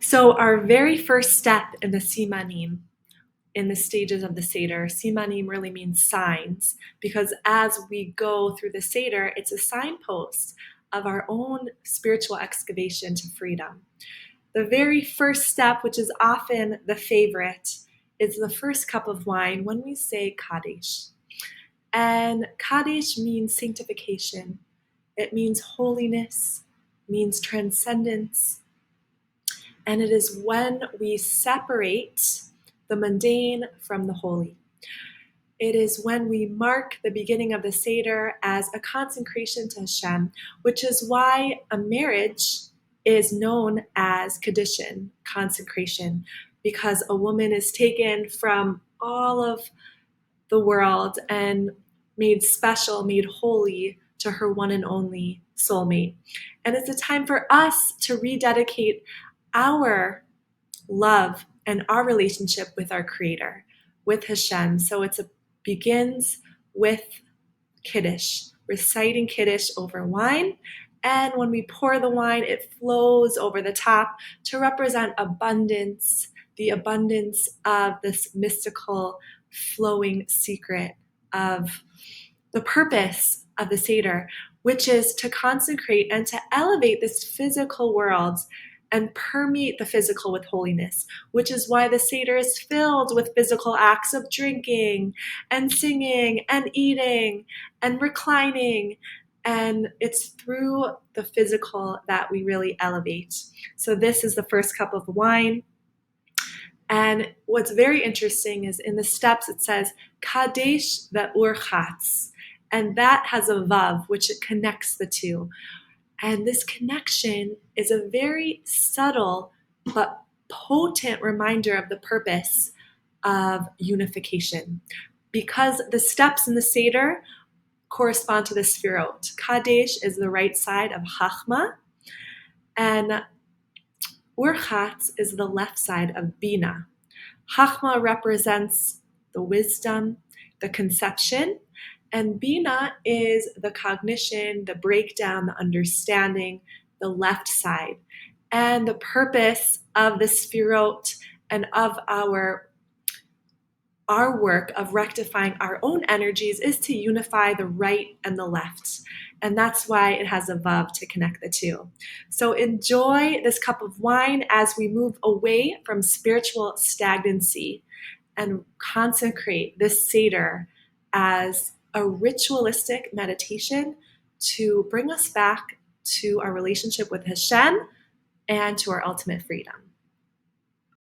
So our very first step in the simanim, in the stages of the Seder, simanim really means signs, because as we go through the Seder, it's a signpost of our own spiritual excavation to freedom. The very first step, which is often the favorite, is the first cup of wine when we say Kaddish. And Kaddish means sanctification. It means holiness, means transcendence. And it is when we separate the mundane from the holy. It is when we mark the beginning of the Seder as a consecration to Hashem, which is why a marriage is known as Kiddushin, consecration, because a woman is taken from all of the world and made special, made holy to her one and only soulmate. And it's a time for us to rededicate our love and our relationship with our Creator, with Hashem. So it begins with Kiddush, reciting Kiddush over wine. And when we pour the wine, it flows over the top to represent abundance, the abundance of this mystical flowing secret of the purpose of the Seder, which is to consecrate and to elevate this physical world and permeate the physical with holiness, which is why the Seder is filled with physical acts of drinking and singing and eating and reclining. And it's through the physical that we really elevate. So this is the first cup of wine. And what's very interesting is in the steps it says Kadesh ve'urchatz, and that has a vav, which it connects the two. And this connection is a very subtle but potent reminder of the purpose of unification, because the steps in the Seder correspond to the Sfirot. Kadesh is the right side of Chachma, and Urchatz is the left side of Bina. Chachma represents the wisdom, the conception, and Bina is the cognition, the breakdown, the understanding, the left side. And the purpose of the Sfirot and of our work of rectifying our own energies is to unify the right and the left. And that's why it has a vav to connect the two. So enjoy this cup of wine as we move away from spiritual stagnancy and consecrate this Seder as a ritualistic meditation to bring us back to our relationship with Hashem and to our ultimate freedom.